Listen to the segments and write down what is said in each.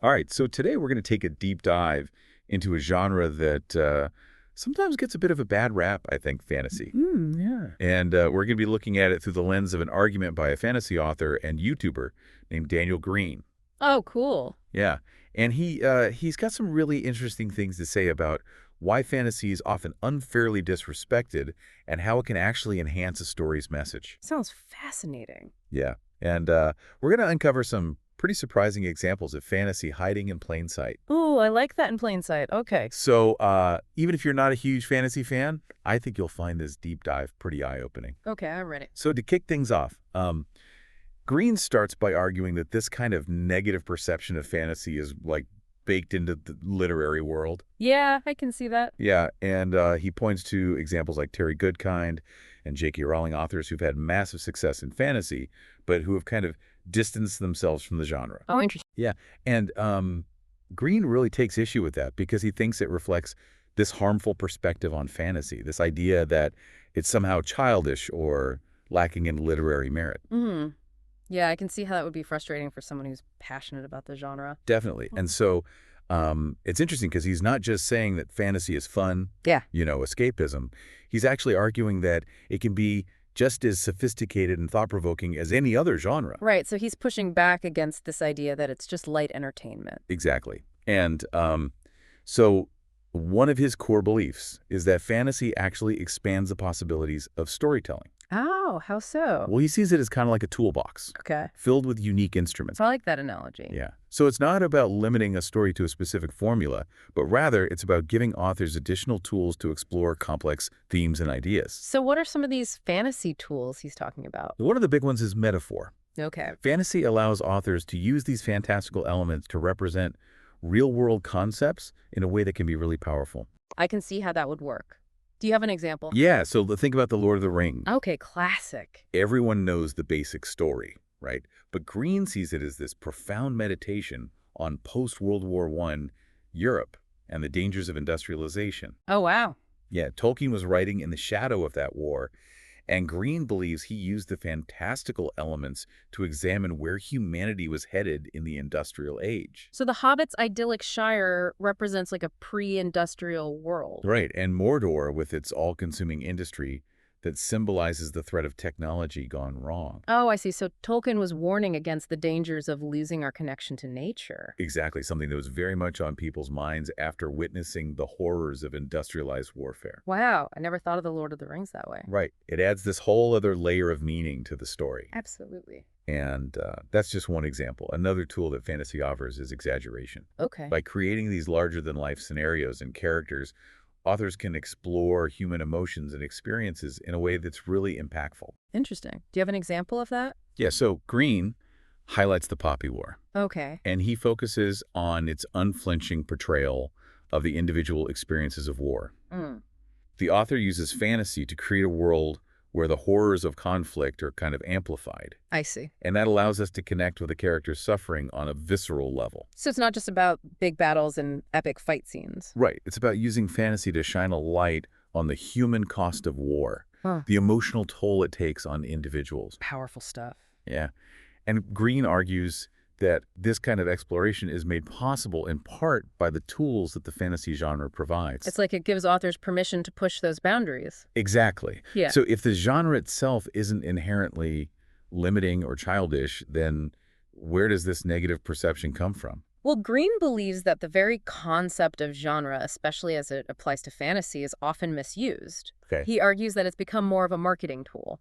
All right, so today we're going to take a deep dive into a genre that sometimes gets a bit of a bad rap, I think, fantasy. Yeah. And we're going to be looking at it through the lens of an argument by a fantasy author and YouTuber named Daniel Green. Oh, cool. Yeah, and he's got some really interesting things to say about why fantasy is often unfairly disrespected and how it can actually enhance a story's message. Sounds fascinating. Yeah, and we're going to uncover some pretty surprising examples of fantasy hiding in plain sight. Ooh, I like that in plain sight. Okay. So even if you're not a huge fantasy fan, I think you'll find this deep dive pretty eye-opening. Okay, I'm ready. So to kick things off, Green starts by arguing that this kind of negative perception of fantasy is like baked into the literary world. Yeah, I can see that. Yeah, and he points to examples like Terry Goodkind and J.K. Rowling, authors who've had massive success in fantasy, but who have kind of distanced themselves from the genre. Oh, interesting. Yeah, and Green really takes issue with that because he thinks it reflects this harmful perspective on fantasy, this idea that it's somehow childish or lacking in literary merit. Yeah, I can see how that would be frustrating for someone who's passionate about the genre. Definitely. And so it's interesting because he's not just saying that fantasy is fun, Yeah. Escapism. He's actually arguing that it can be just as sophisticated and thought-provoking as any other genre. Right, so he's pushing back against this idea that it's just light entertainment. Exactly. And so one of his core beliefs is that fantasy actually expands the possibilities of storytelling. Oh, how so? Well, he sees it as kind of like a toolbox Okay. filled with unique instruments. I like that analogy. Yeah. So it's not about limiting a story to a specific formula, but rather it's about giving authors additional tools to explore complex themes and ideas. So what are some of these fantasy tools he's talking about? One of the big ones is metaphor. Okay. Fantasy allows authors to use these fantastical elements to represent real-world concepts in a way that can be really powerful. I can see how that would work. Do you have an example? Yeah, so think about The Lord of the Rings. Okay, classic. Everyone knows the basic story, right? But Green sees it as this profound meditation on post-World War I Europe and the dangers of industrialization. Oh, wow. Yeah, Tolkien was writing in the shadow of that war, and Green believes he used the fantastical elements to examine where humanity was headed in the industrial age. So the Hobbit's idyllic Shire represents like a pre-industrial world. Right, and Mordor with its all-consuming industry that symbolizes the threat of technology gone wrong. Oh, I see. So Tolkien was warning against the dangers of losing our connection to nature. Exactly, something that was very much on people's minds after witnessing the horrors of industrialized warfare. Wow, I never thought of The Lord of the Rings that way. Right, it adds this whole other layer of meaning to the story. Absolutely. And that's just one example. Another tool that fantasy offers is exaggeration. Okay. By creating these larger-than-life scenarios and characters, authors can explore human emotions and experiences in a way that's really impactful. Interesting. Do you have an example of that? Yeah, so Green highlights the Poppy War, Okay. and he focuses on its unflinching portrayal of the individual experiences of war. The author uses fantasy to create a world where the horrors of conflict are kind of amplified. I see. And that allows us to connect with the character's suffering on a visceral level. So it's not just about big battles and epic fight scenes. Right. It's about using fantasy to shine a light on the human cost of war, Huh. the emotional toll it takes on individuals. Powerful stuff. Yeah. And Green argues that this kind of exploration is made possible in part by the tools that the fantasy genre provides. It's like it gives authors permission to push those boundaries. Exactly. Yeah. So if the genre itself isn't inherently limiting or childish, then where does this negative perception come from? Well, Green believes that the very concept of genre, especially as it applies to fantasy, is often misused. Okay. He argues that it's become more of a marketing tool,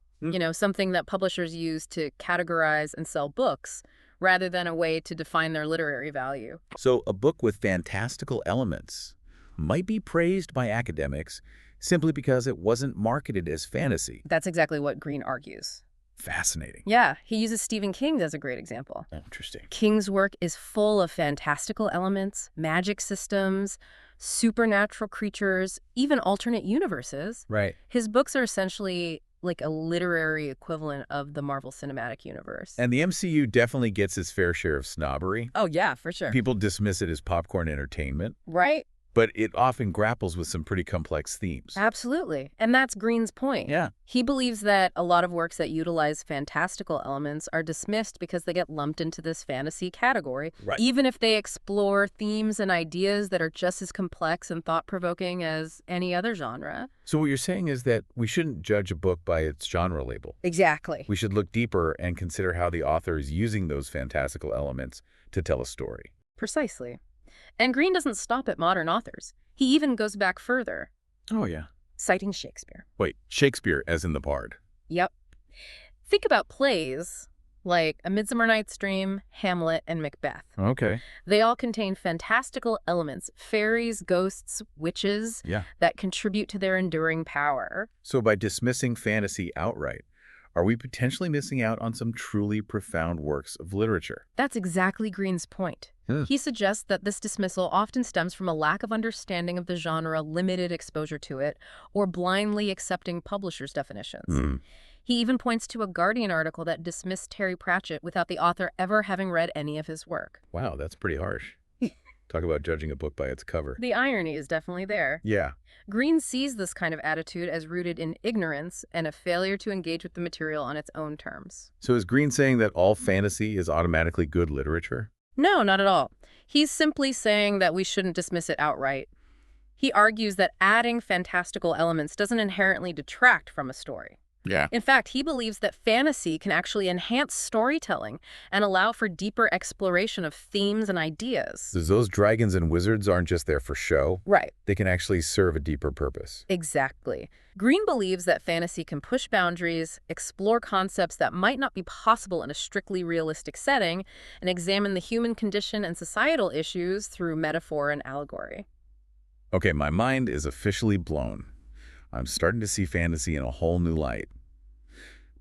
something that publishers use to categorize and sell books, rather than a way to define their literary value. So a book with fantastical elements might be praised by academics simply because it wasn't marketed as fantasy. That's exactly what Green argues. Fascinating. Yeah, he uses Stephen King as a great example. Interesting. King's work is full of fantastical elements, magic systems, supernatural creatures, even alternate universes. Right. His books are essentially like a literary equivalent of the Marvel Cinematic Universe. And the MCU definitely gets its fair share of snobbery. Oh, yeah, for sure. People dismiss it as popcorn entertainment. Right? but it often grapples with some pretty complex themes. Absolutely. And that's Green's point. Yeah. He believes that a lot of works that utilize fantastical elements are dismissed because they get lumped into this fantasy category, Right. even if they explore themes and ideas that are just as complex and thought-provoking as any other genre. So what you're saying is that we shouldn't judge a book by its genre label. Exactly. We should look deeper and consider how the author is using those fantastical elements to tell a story. Precisely. And Green doesn't stop at modern authors. He even goes back further, Oh, yeah. citing Shakespeare. Wait, Shakespeare as in the bard. Yep. Think about plays like A Midsummer Night's Dream, Hamlet, and Macbeth. Okay. They all contain fantastical elements, fairies, ghosts, witches, Yeah. that contribute to their enduring power. So by dismissing fantasy outright, are we potentially missing out on some truly profound works of literature? That's exactly Green's point. Yeah. He suggests that this dismissal often stems from a lack of understanding of the genre, limited exposure to it, or blindly accepting publishers' definitions. He even points to a Guardian article that dismissed Terry Pratchett without the author ever having read any of his work. Wow, that's pretty harsh. Talk about judging a book by its cover. The irony is definitely there. Yeah. Green sees this kind of attitude as rooted in ignorance and a failure to engage with the material on its own terms. So is Green saying that all fantasy is automatically good literature? No, not at all. He's simply saying that we shouldn't dismiss it outright. He argues that adding fantastical elements doesn't inherently detract from a story. Yeah. In fact, he believes that fantasy can actually enhance storytelling and allow for deeper exploration of themes and ideas. Those dragons and wizards aren't just there for show. Right. They can actually serve a deeper purpose. Exactly. Green believes that fantasy can push boundaries, explore concepts that might not be possible in a strictly realistic setting, and examine the human condition and societal issues through metaphor and allegory. Okay, my mind is officially blown. I'm starting to see fantasy in a whole new light.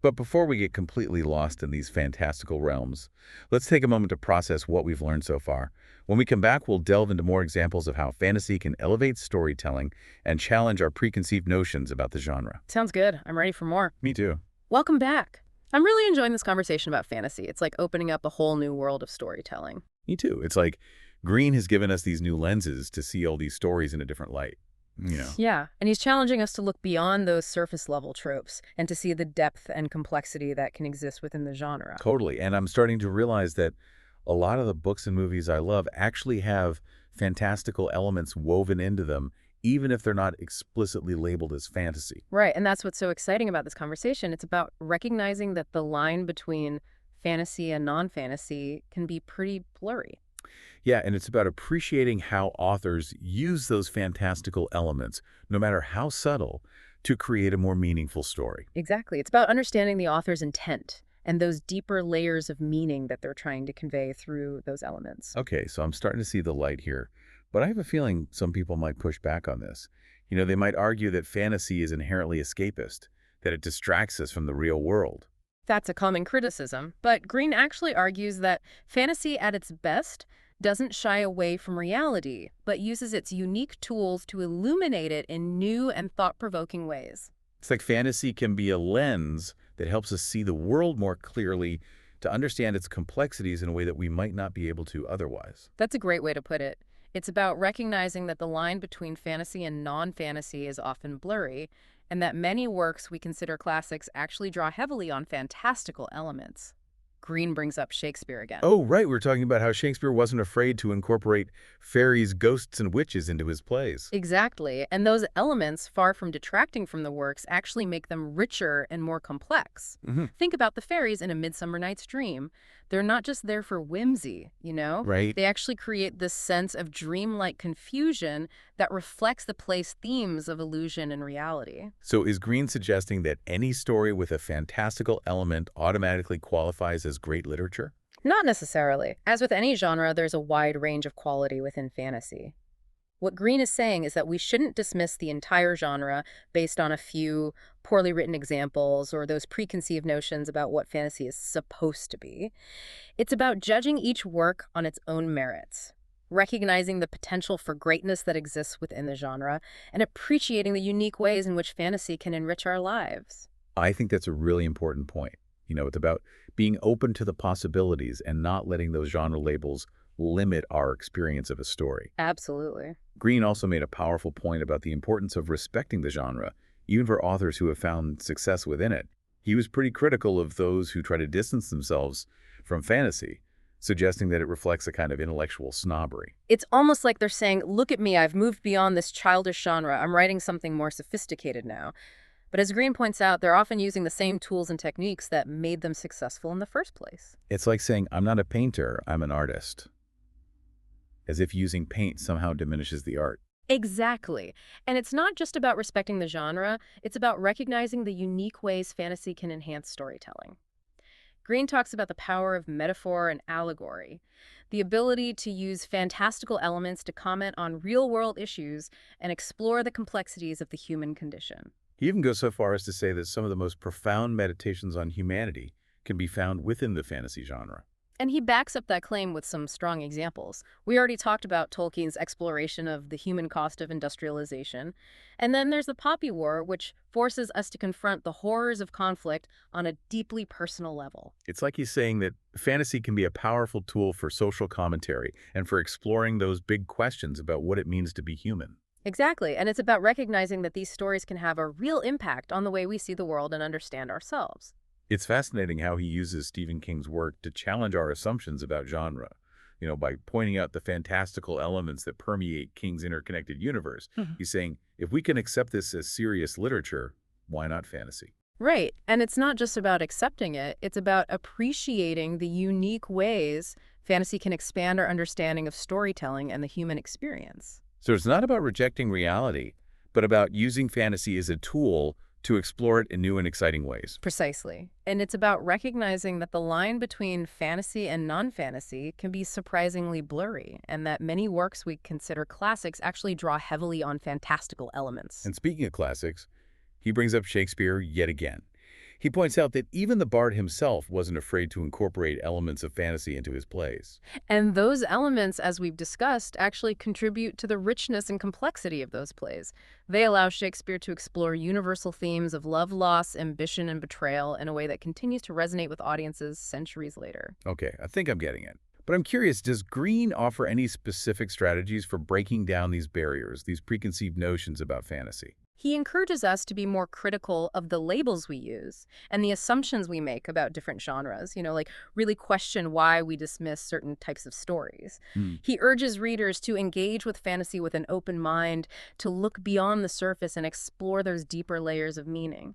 But before we get completely lost in these fantastical realms, let's take a moment to process what we've learned so far. When we come back, we'll delve into more examples of how fantasy can elevate storytelling and challenge our preconceived notions about the genre. Sounds good. I'm ready for more. Me too. Welcome back. I'm really enjoying this conversation about fantasy. It's like opening up a whole new world of storytelling. Me too. It's like Green has given us these new lenses to see all these stories in a different light. Yeah, and he's challenging us to look beyond those surface-level tropes and to see the depth and complexity that can exist within the genre. Totally. And I'm starting to realize that a lot of the books and movies I love actually have fantastical elements woven into them, even if they're not explicitly labeled as fantasy. Right, and that's what's so exciting about this conversation. It's about recognizing that the line between fantasy and non-fantasy can be pretty blurry. Yeah, and it's about appreciating how authors use those fantastical elements, no matter how subtle, to create a more meaningful story. Exactly. It's about understanding the author's intent and those deeper layers of meaning that they're trying to convey through those elements. Okay, so I'm starting to see the light here, but I have a feeling some people might push back on this. They might argue that fantasy is inherently escapist, that it distracts us from the real world. That's a common criticism, but Green actually argues that fantasy at its best doesn't shy away from reality, but uses its unique tools to illuminate it in new and thought-provoking ways. It's like fantasy can be a lens that helps us see the world more clearly, to understand its complexities in a way that we might not be able to otherwise. That's a great way to put it. It's about recognizing that the line between fantasy and non-fantasy is often blurry, and that many works we consider classics actually draw heavily on fantastical elements. Green brings up Shakespeare again. Oh, right. We're talking about how Shakespeare wasn't afraid to incorporate fairies, ghosts, and witches into his plays. Exactly. And those elements, far from detracting from the works, actually make them richer and more complex. Think about the fairies in A Midsummer Night's Dream. They're not just there for whimsy, Right. They actually create this sense of dreamlike confusion that reflects the play's themes of illusion and reality. So is Green suggesting that any story with a fantastical element automatically qualifies as great literature? Not necessarily. As with any genre, there's a wide range of quality within fantasy. What Green is saying is that we shouldn't dismiss the entire genre based on a few poorly written examples or those preconceived notions about what fantasy is supposed to be. It's about judging each work on its own merits, recognizing the potential for greatness that exists within the genre, and appreciating the unique ways in which fantasy can enrich our lives. I think that's a really important point. It's about being open to the possibilities and not letting those genre labels limit our experience of a story. Absolutely. Green also made a powerful point about the importance of respecting the genre, even for authors who have found success within it. He was pretty critical of those who try to distance themselves from fantasy, suggesting that it reflects a kind of intellectual snobbery. It's almost like they're saying, look at me, I've moved beyond this childish genre. I'm writing something more sophisticated now. But as Green points out, they're often using the same tools and techniques that made them successful in the first place. It's like saying, I'm not a painter, I'm an artist, as if using paint somehow diminishes the art. Exactly. And it's not just about respecting the genre, it's about recognizing the unique ways fantasy can enhance storytelling. Green talks about the power of metaphor and allegory, the ability to use fantastical elements to comment on real-world issues and explore the complexities of the human condition. He even goes so far as to say that some of the most profound meditations on humanity can be found within the fantasy genre. And he backs up that claim with some strong examples. We already talked about Tolkien's exploration of the human cost of industrialization. And then there's the Poppy War, which forces us to confront the horrors of conflict on a deeply personal level. It's like he's saying that fantasy can be a powerful tool for social commentary and for exploring those big questions about what it means to be human. Exactly. And it's about recognizing that these stories can have a real impact on the way we see the world and understand ourselves. It's fascinating how he uses Stephen King's work to challenge our assumptions about genre, by pointing out the fantastical elements that permeate King's interconnected universe. He's saying, if we can accept this as serious literature, why not fantasy? Right. And it's not just about accepting it, it's about appreciating the unique ways fantasy can expand our understanding of storytelling and the human experience. So it's not about rejecting reality, but about using fantasy as a tool to explore it in new and exciting ways. Precisely. And it's about recognizing that the line between fantasy and non-fantasy can be surprisingly blurry, and that many works we consider classics actually draw heavily on fantastical elements. And speaking of classics, he brings up Shakespeare yet again. He points out that even the bard himself wasn't afraid to incorporate elements of fantasy into his plays. And those elements, as we've discussed, actually contribute to the richness and complexity of those plays. They allow Shakespeare to explore universal themes of love, loss, ambition, and betrayal in a way that continues to resonate with audiences centuries later. Okay, I think I'm getting it. But I'm curious, does Green offer any specific strategies for breaking down these barriers, these preconceived notions about fantasy? He encourages us to be more critical of the labels we use and the assumptions we make about different genres, like really question why we dismiss certain types of stories. He urges readers to engage with fantasy with an open mind, to look beyond the surface and explore those deeper layers of meaning.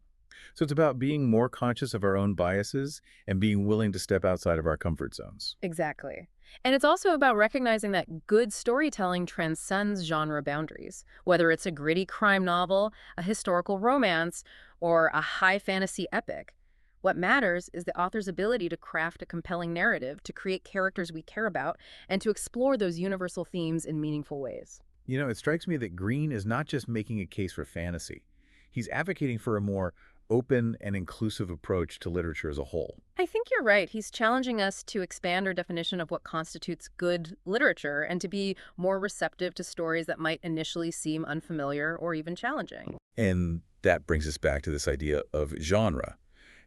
So it's about being more conscious of our own biases and being willing to step outside of our comfort zones. Exactly. And it's also about recognizing that good storytelling transcends genre boundaries. Whether it's a gritty crime novel, a historical romance, or a high fantasy epic, what matters is the author's ability to craft a compelling narrative, to create characters we care about, and to explore those universal themes in meaningful ways. It strikes me that Green is not just making a case for fantasy. He's advocating for a more open and inclusive approach to literature as a whole. I think you're right. He's challenging us to expand our definition of what constitutes good literature and to be more receptive to stories that might initially seem unfamiliar or even challenging. And that brings us back to this idea of genre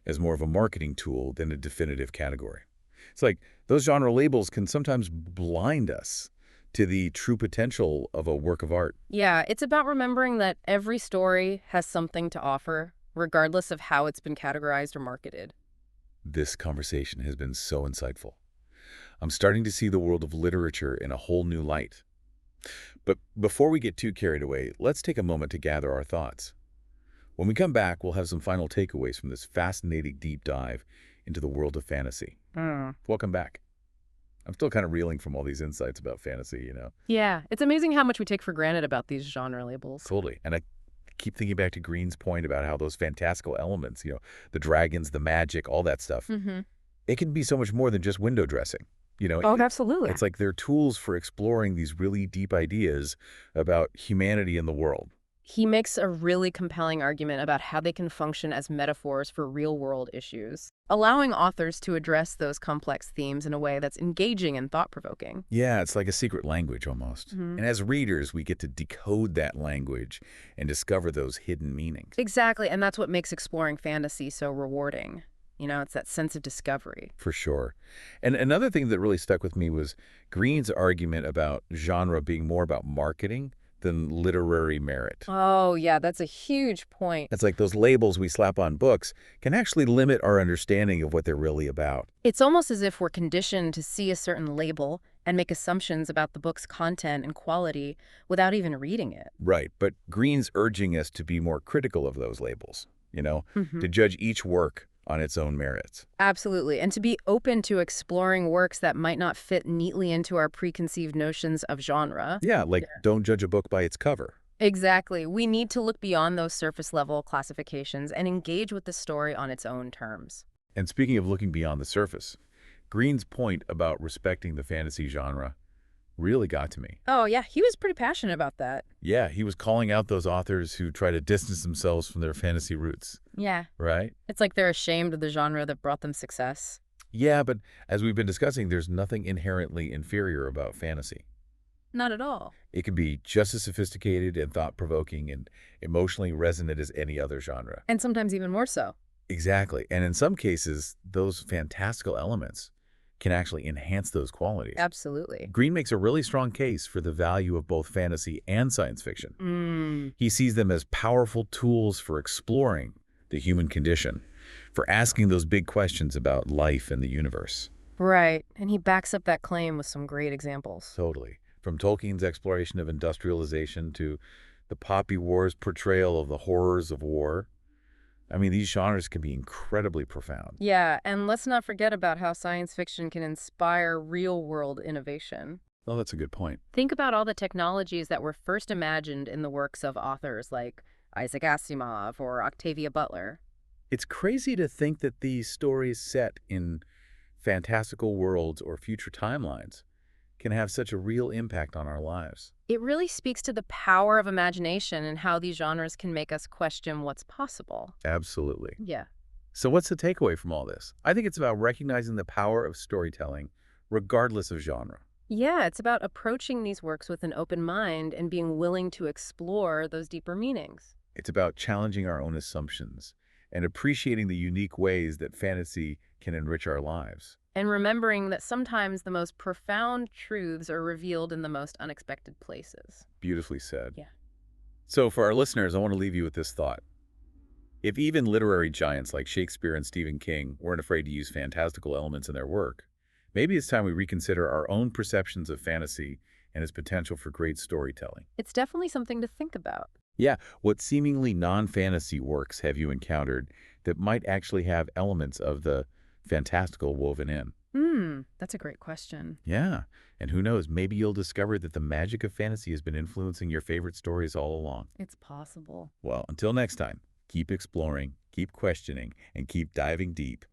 as more of a marketing tool than a definitive category. It's like those genre labels can sometimes blind us to the true potential of a work of art. Yeah, it's about remembering that every story has something to offer, regardless of how it's been categorized or marketed. This conversation has been so insightful. I'm starting to see the world of literature in a whole new light. But before we get too carried away, let's take a moment to gather our thoughts. When we come back, we'll have some final takeaways from this fascinating deep dive into the world of fantasy. Welcome back. I'm still kind of reeling from all these insights about fantasy, Yeah, it's amazing how much we take for granted about these genre labels. Totally. And I keep thinking back to Green's point about how those fantastical elements, the dragons, the magic, all that stuff, it can be so much more than just window dressing. Oh, absolutely. It's like they're tools for exploring these really deep ideas about humanity and the world. He makes a really compelling argument about how they can function as metaphors for real-world issues, allowing authors to address those complex themes in a way that's engaging and thought-provoking. Yeah, it's like a secret language almost. And as readers, we get to decode that language and discover those hidden meanings. Exactly, and that's what makes exploring fantasy so rewarding. It's that sense of discovery. For sure. And another thing that really stuck with me was Green's argument about genre being more about marketing than literary merit. Oh, yeah, that's a huge point. It's like those labels we slap on books can actually limit our understanding of what they're really about. It's almost as if we're conditioned to see a certain label and make assumptions about the book's content and quality without even reading it. Right, but Green's urging us to be more critical of those labels, Hmm. to judge each work on its own merits. Absolutely. And to be open to exploring works that might not fit neatly into our preconceived notions of genre. Yeah, like don't judge a book by its cover. Exactly. We need to look beyond those surface level classifications and engage with the story on its own terms. And speaking of looking beyond the surface, Green's point about respecting the fantasy genre really got to me. Oh, yeah, he was pretty passionate about that. Yeah, he was calling out those authors who try to distance themselves from their fantasy roots, Yeah. right? It's like they're ashamed of the genre that brought them success. Yeah, but as we've been discussing, there's nothing inherently inferior about fantasy. Not at all. It can be just as sophisticated and thought-provoking and emotionally resonant as any other genre. And sometimes even more so. Exactly. And in some cases, those fantastical elements can actually enhance those qualities. Absolutely. Green makes a really strong case for the value of both fantasy and science fiction. Mm. He sees them as powerful tools for exploring the human condition, for asking those big questions about life and the universe. Right. And he backs up that claim with some great examples. Totally. From Tolkien's exploration of industrialization to the Poppy War's portrayal of the horrors of war. I mean, these genres can be incredibly profound. Yeah, and let's not forget about how science fiction can inspire real-world innovation. Oh, that's a good point. Think about all the technologies that were first imagined in the works of authors like Isaac Asimov or Octavia Butler. It's crazy to think that these stories set in fantastical worlds or future timelines can have such a real impact on our lives. It really speaks to the power of imagination and how these genres can make us question what's possible. Absolutely. Yeah. So what's the takeaway from all this? I think it's about recognizing the power of storytelling, regardless of genre. Yeah, it's about approaching these works with an open mind and being willing to explore those deeper meanings. It's about challenging our own assumptions and appreciating the unique ways that fantasy can enrich our lives. And remembering that sometimes the most profound truths are revealed in the most unexpected places. Beautifully said. Yeah. So for our listeners, I want to leave you with this thought. If even literary giants like Shakespeare and Stephen King weren't afraid to use fantastical elements in their work, maybe it's time we reconsider our own perceptions of fantasy and its potential for great storytelling. It's definitely something to think about. Yeah, what seemingly non-fantasy works have you encountered that might actually have elements of the fantastical woven in? That's a great question. Yeah, and who knows, maybe you'll discover that the magic of fantasy has been influencing your favorite stories all along. It's possible. Well, until next time, keep exploring, keep questioning, and keep diving deep